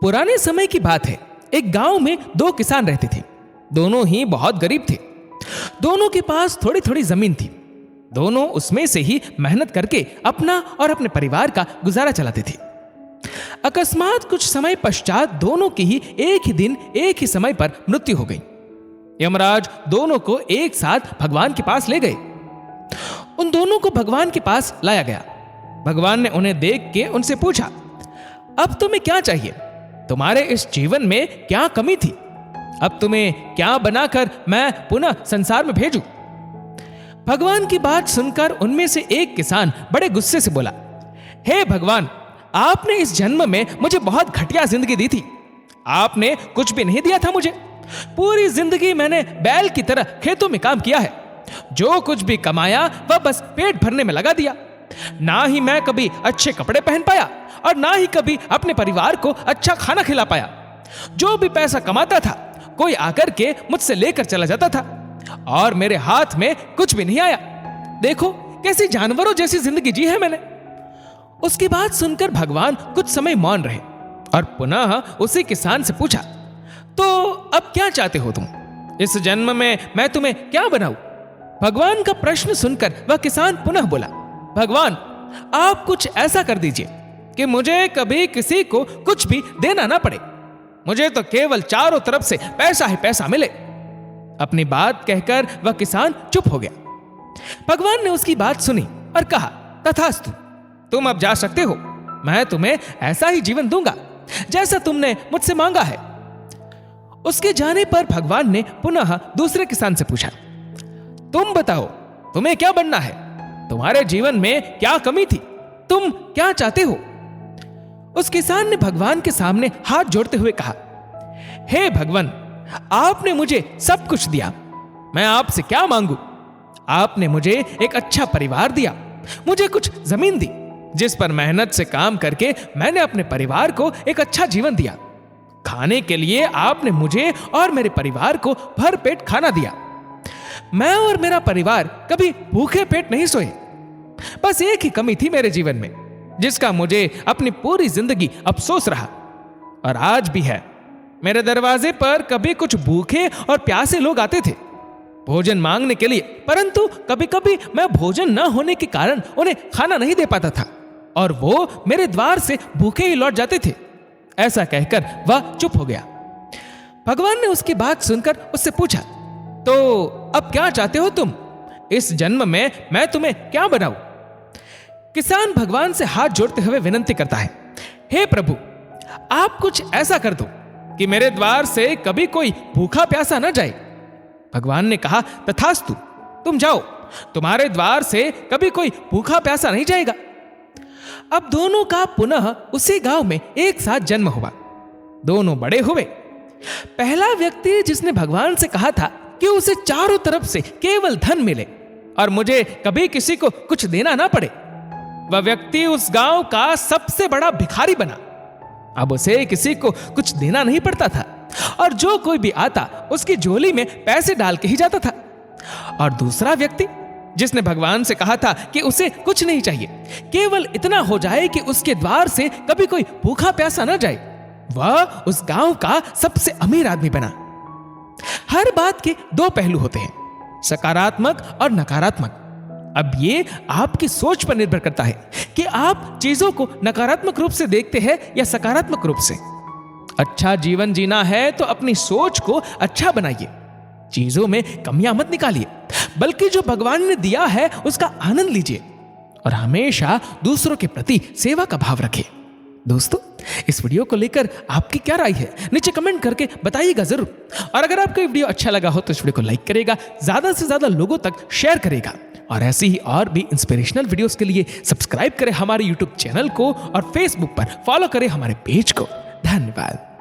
पुराने समय की बात है। एक गांव में दो किसान रहते थे। दोनों ही बहुत गरीब थे। दोनों के पास थोड़ी थोड़ी जमीन थी। दोनों उसमें से ही मेहनत करके अपना और अपने परिवार का गुजारा चलाते थे। अकस्मात कुछ समय पश्चात दोनों की ही एक ही दिन एक ही समय पर मृत्यु हो गई। यमराज दोनों को एक साथ भगवान के पास ले गए। उन दोनों को भगवान के पास लाया गया। भगवान ने उन्हें देख के उनसे पूछा, अब तुम्हें क्या चाहिए? तुम्हारे इस जीवन में क्या कमी थी? अब तुम्हें क्या बनाकर मैं पुनः संसार में भेजूं? भगवान की बात सुनकर उनमें से एक किसान बड़े गुस्से से बोला, हे भगवान, आपने इस जन्म में मुझे बहुत घटिया जिंदगी दी थी। आपने कुछ भी नहीं दिया था मुझे। पूरी जिंदगी मैंने बैल की तरह खेतों में काम किया है। जो कुछ भी कमाया वह बस पेट भरने में लगा दिया। ना ही मैं कभी अच्छे कपड़े पहन पाया और ना ही कभी अपने परिवार को अच्छा खाना खिला पाया। जो भी पैसा कमाता था कोई आकर के मुझसे लेकर चला जाता था और मेरे हाथ में कुछ भी नहीं आया। देखो कैसी जानवरों जैसी जिंदगी जी है मैंने। उसकी बात सुनकर भगवान कुछ समय मौन रहे और पुनः उसी किसान से पूछा, तो अब क्या चाहते हो तुम? इस जन्म में मैं तुम्हें क्या बनाऊं? भगवान का प्रश्न सुनकर वह किसान पुनः बोला, भगवान, आप कुछ ऐसा कर दीजिए कि मुझे कभी किसी को कुछ भी देना ना पड़े। मुझे तो केवल चारों तरफ से पैसा ही पैसा मिले। अपनी बात कहकर वह किसान चुप हो गया। भगवान ने उसकी बात सुनी और कहा, तथास्तु, तुम अब जा सकते हो। मैं तुम्हें ऐसा ही जीवन दूंगा जैसा तुमने मुझसे मांगा है। उसके जाने पर भगवान ने पुनः दूसरे किसान से पूछा, तुम बताओ, तुम्हें क्या बनना है? तुम्हारे जीवन में क्या कमी थी? तुम क्या चाहते हो? उस किसान ने भगवान के सामने हाथ जोड़ते हुए कहा, हे भगवान, आपने मुझे सब कुछ दिया। मैं आपसे क्या मांगू? आपने मुझे एक अच्छा परिवार दिया, मुझे कुछ जमीन दी जिस पर मेहनत से काम करके मैंने अपने परिवार को एक अच्छा जीवन दिया। खाने के लिए आपने मुझे और मेरे परिवार को भर पेट खाना दिया। मैं और मेरा परिवार कभी भूखे पेट नहीं सोए। बस एक ही कमी थी मेरे जीवन में जिसका मुझे अपनी पूरी जिंदगी अफसोस रहा और आज भी है। मेरे दरवाजे पर कभी कुछ भूखे और प्यासे लोग आते थे भोजन मांगने के लिए, परंतु कभी कभी मैं भोजन न होने के कारण उन्हें खाना नहीं दे पाता था और वो मेरे द्वार से भूखे ही लौट जाते थे। ऐसा कहकर वह चुप हो गया। भगवान ने उसकी बात सुनकर उससे पूछा, तो अब क्या चाहते हो तुम? इस जन्म में मैं तुम्हें क्या बनाऊं? किसान भगवान से हाथ जोड़ते हुए विनती करता है, हे प्रभु, आप कुछ ऐसा कर दो कि मेरे द्वार से कभी कोई भूखा प्यासा न जाए। भगवान ने कहा, तथास्तु, तुम जाओ, तुम्हारे द्वार से कभी कोई भूखा प्यासा नहीं जाएगा। अब दोनों का पुनः उसी गांव में एक साथ जन्म हुआ। दोनों बड़े हुए। पहला व्यक्ति जिसने भगवान से कहा था कि उसे चारों तरफ से केवल धन मिले और मुझे कभी किसी को कुछ देना ना पड़े, वह व्यक्ति उस गांव का सबसे बड़ा भिखारी बना। अब उसे किसी को कुछ देना नहीं पड़ता था और जो कोई भी आता उसकी झोली में पैसे डाल के ही जाता था। और दूसरा व्यक्ति जिसने भगवान से कहा था कि उसे कुछ नहीं चाहिए, केवल इतना हो जाए कि उसके द्वार से कभी कोई भूखा प्यासा न जाए, वह उस गांव का सबसे अमीर आदमी बना। हर बात के दो पहलू होते हैं, सकारात्मक और नकारात्मक। अब ये आपकी सोच पर निर्भर करता है कि आप चीजों को नकारात्मक रूप से देखते हैं या सकारात्मक रूप से। अच्छा जीवन जीना है तो अपनी सोच को अच्छा बनाइए। चीजों में कमियां मत निकालिए, बल्कि जो भगवान ने दिया है उसका आनंद लीजिए और हमेशा दूसरों के प्रति सेवा का भाव रखें। दोस्तों, इस वीडियो को लेकर आपकी क्या राय है नीचे कमेंट करके बताइएगा जरूर। और अगर आपको ये वीडियो अच्छा लगा हो तो इस वीडियो को लाइक करेगा, ज्यादा से ज्यादा लोगों तक शेयर करेगा और ऐसी ही और भी इंस्पिरेशनल वीडियोस के लिए सब्सक्राइब करें हमारे यूट्यूब चैनल को और फेसबुक पर फॉलो करें हमारे पेज को। धन्यवाद।